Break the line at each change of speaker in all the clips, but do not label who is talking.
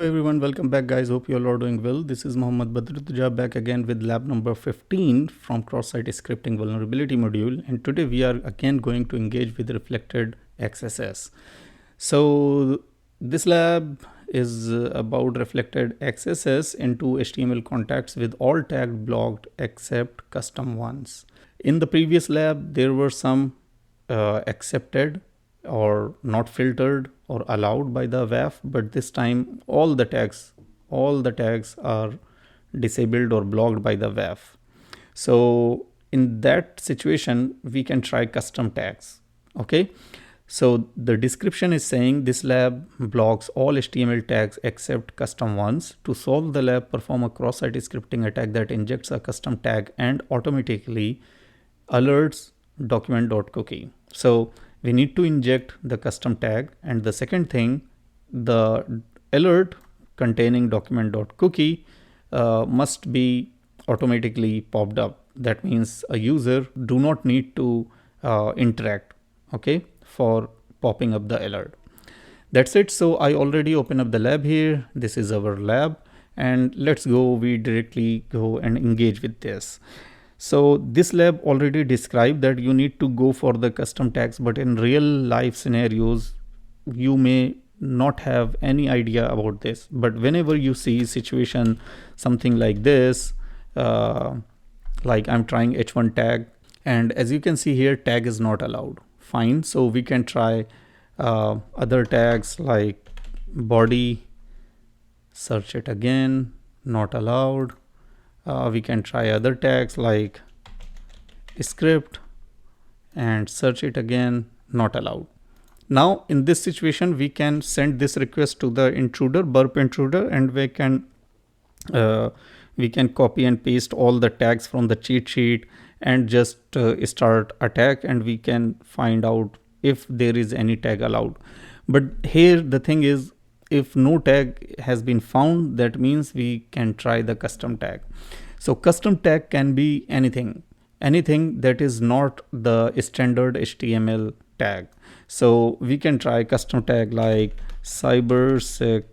Everyone, welcome back guys. Hope you all are doing well. This is Mohammad Badruddin back again with lab number 15 from cross-site scripting vulnerability module, and today we are again going to engage with reflected XSS. So this lab is about reflected XSS into HTML contacts with all tags blocked except custom ones. In the previous lab there were some accepted or not filtered or allowed by the WAF, but this time all the tags are disabled or blocked by the WAF. So in that situation we can try custom tags. Okay, so the description is saying this lab blocks all HTML tags except custom ones. To solve the lab, perform a cross-site scripting attack that injects a custom tag and automatically alerts document.cookie. So we need to inject the custom tag, and the second thing, the alert containing document.cookie must be automatically popped up. That means a user do not need to interact, okay, for popping up the alert. That's it. So I already open up the lab here. This is our lab, and let's go, we directly go and engage with this. So this lab already described that you need to go for the custom tags, but in real life scenarios, you may not have any idea about this. But whenever you see situation, something like this, like I'm trying h1 tag, and as you can see here, tag is not allowed. Fine. So we can try other tags like body, search it again, not allowed. We can try other tags like script and search it again, not allowed. Now in this situation we can send this request to the intruder, burp intruder, and we can copy and paste all the tags from the cheat sheet and just start attack, and we can find out if there is any tag allowed. But here the thing is, if no tag has been found, that means we can try the custom tag. So custom tag can be anything that is not the standard HTML tag. So we can try custom tag like cybersec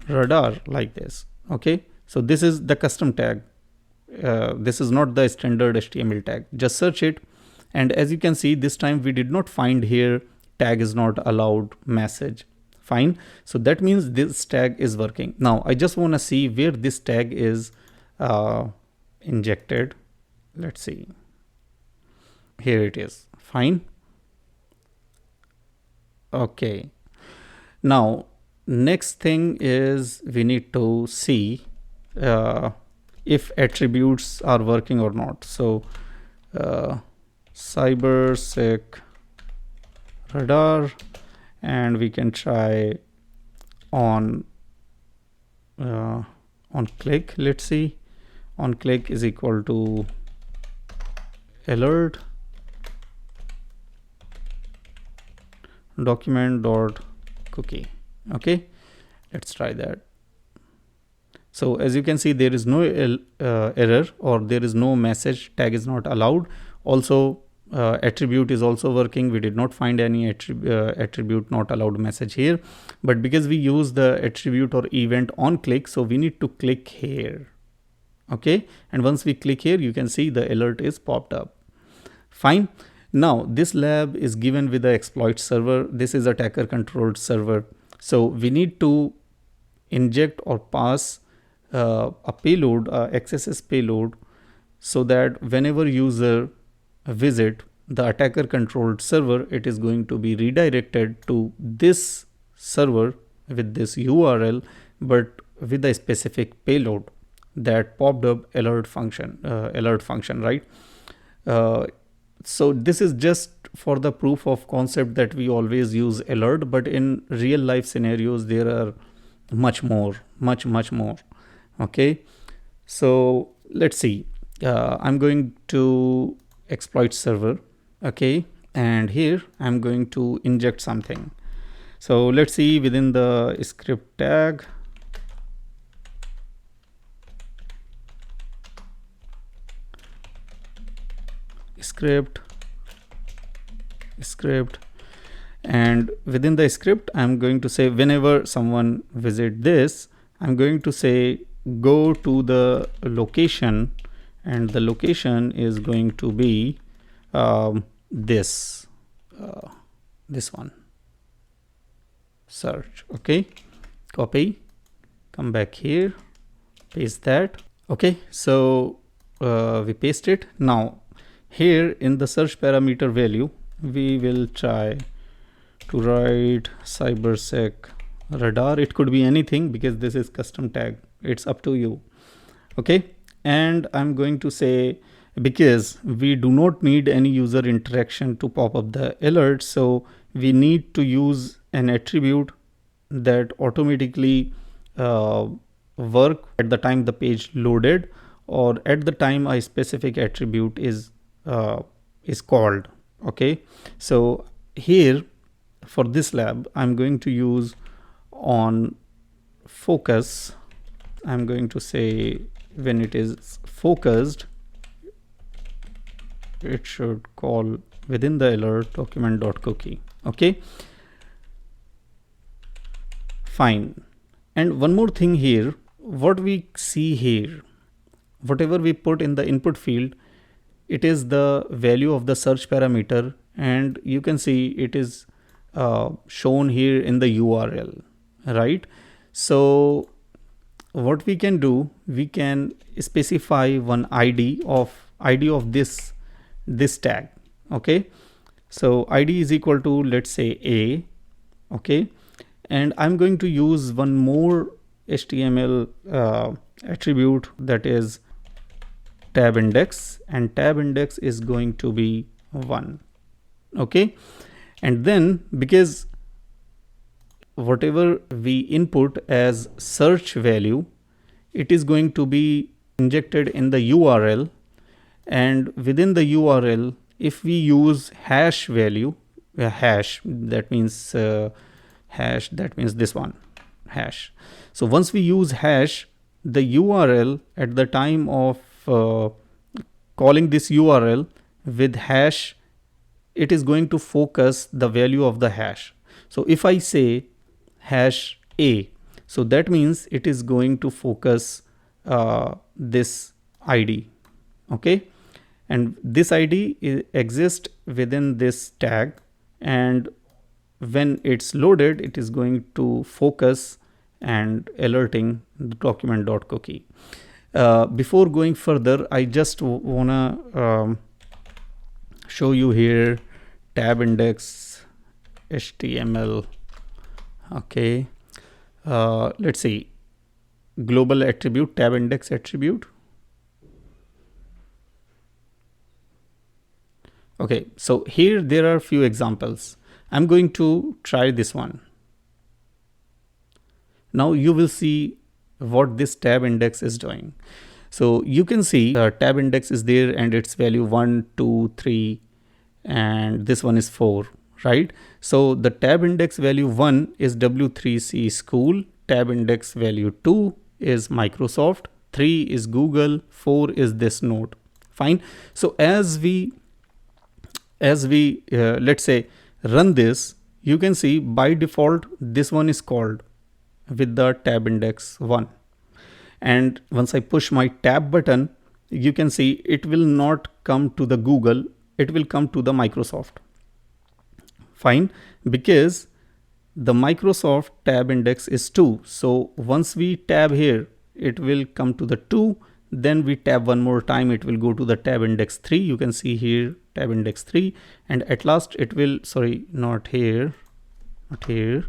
radar, like this. Okay, so this is the custom tag. This is not the standard HTML tag. Just search it, and as you can see, this time we did not find here tag is not allowed message. Fine. So that means this tag is working. Now I just want to see where this tag is injected. Let's see. Here it is. Fine. Okay. Now next thing is we need to see if attributes are working or not. So cybersec radar, and we can try on click. Let's see, on click is equal to alert document.cookie. Okay, let's try that. So as you can see, there is no error, or there is no message tag is not allowed. Also attribute is also working. We did not find any attribute not allowed message here, but because we use the attribute or event on click, so we need to click here. Okay, and once we click here, you can see the alert is popped up. Fine. Now this lab is given with the exploit server. This is attacker controlled server. So we need to inject or pass a payload, XSS payload, so that whenever user visit the attacker controlled server, it is going to be redirected to this server with this URL, but with a specific payload that popped up alert function, right? So this is just for the proof of concept that we always use alert, but in real life scenarios there are much more. Okay, so let's see. I'm going to exploit server. Okay, and here I'm going to inject something. So let's see, within the script tag, script, And within the script, I'm going to say whenever someone visit this, I'm going to say go to the location, and the location is going to be this one, search. Okay, copy, come back here, paste that. Okay, so we paste it. Now here in the search parameter value, we will try to write cybersec radar. It could be anything because this is custom tag, it's up to you. Okay, and I'm going to say, because we do not need any user interaction to pop up the alert, so we need to use an attribute that automatically work at the time the page loaded, or at the time a specific attribute is called. Okay, so here for this lab, I'm going to use on focus. I'm going to say when it is focused, it should call within the alert document.cookie. Okay, fine. And one more thing here, what we see here, whatever we put in the input field, it is the value of the search parameter, and you can see it is shown here in the URL, right? So what we can do, we can specify one ID of this tag. Okay, so ID is equal to, let's say, A. Okay, and I'm going to use one more HTML attribute, that is tab index, and tab index is going to be 1. Okay, and then because whatever we input as search value, it is going to be injected in the URL, and within the URL, if we use hash value, hash, that means this one, hash. So once we use hash, the URL at the time of calling this URL with hash, it is going to focus the value of the hash. So if I say hash A, so that means it is going to focus this ID. Okay, and this ID exists within this tag, and when it's loaded, it is going to focus and alerting the document.cookie. Before going further, I just wanna show you here tab index HTML. Okay, let's see, global attribute, tab index attribute. Okay, so here there are a few examples. I'm going to try this one. Now you will see what this tab index is doing. So you can see tab index is there, and its value 1, 2, 3, and this one is 4, right? So the tab index value 1 is W3C school, tab index value 2 is Microsoft, 3 is Google, 4 is this note. Fine. So as we let's say run this, you can see by default this one is called with the tab index 1, and once I push my tab button, you can see it will not come to the Google, it will come to the Microsoft. Fine, because the Microsoft tab index is 2, so once we tab here, it will come to the 2, then we tab one more time, it will go to the tab index 3. You can see here tab index 3, and at last it will, sorry, not here, here.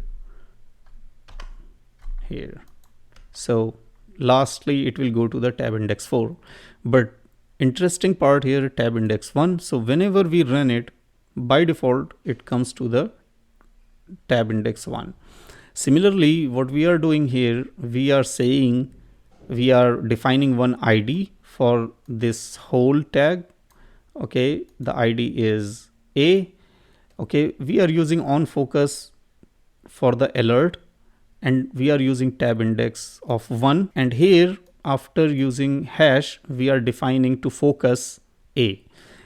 So lastly it will go to the tab index 4. But interesting part here, tab index 1. So whenever we run it, by default it comes to the tab index 1. Similarly, what we are doing here, we are saying, we are defining one ID for this whole tag. Okay, the ID is A. Okay, we are using on focus for the alert, and we are using tab index of 1, and here after using hash, we are defining to focus A.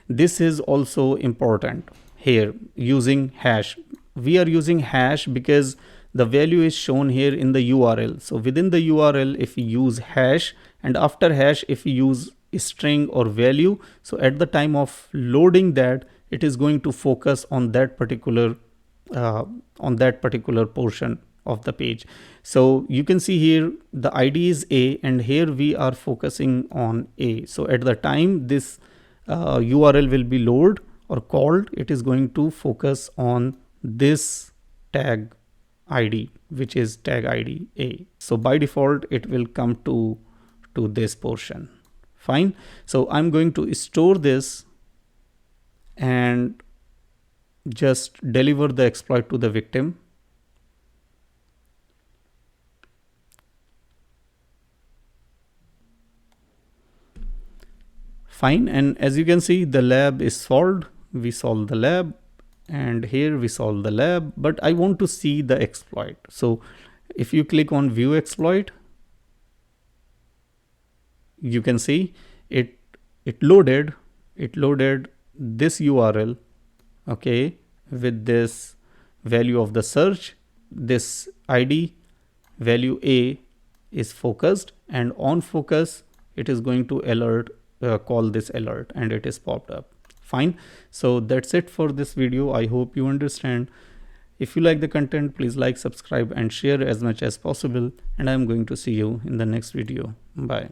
This is also important here, using hash. we are using hash because the value is shown here in the URL. So within the URL, if we use hash, and after hash, if we use string or value, so at the time of loading that, it is going to focus on that particular portion of the page. So you can see here the ID is A, and here we are focusing on A. So at the time this URL will be loaded or called, it is going to focus on this tag ID, which is tag ID A. So by default it will come to this portion. Fine. So I'm going to store this and just deliver the exploit to the victim. Fine. And as you can see, the lab is solved. We solved the lab, and here we solve the lab, but I want to see the exploit. So if you click on view exploit, you can see it loaded this URL, okay, with this value of the search. This ID value A is focused, and on focus it is going to alert, call this alert, and it is popped up. Fine. So that's it for this video. I hope you understand. If you like the content, please like, subscribe and share as much as possible, and I'm going to see you in the next video. Bye.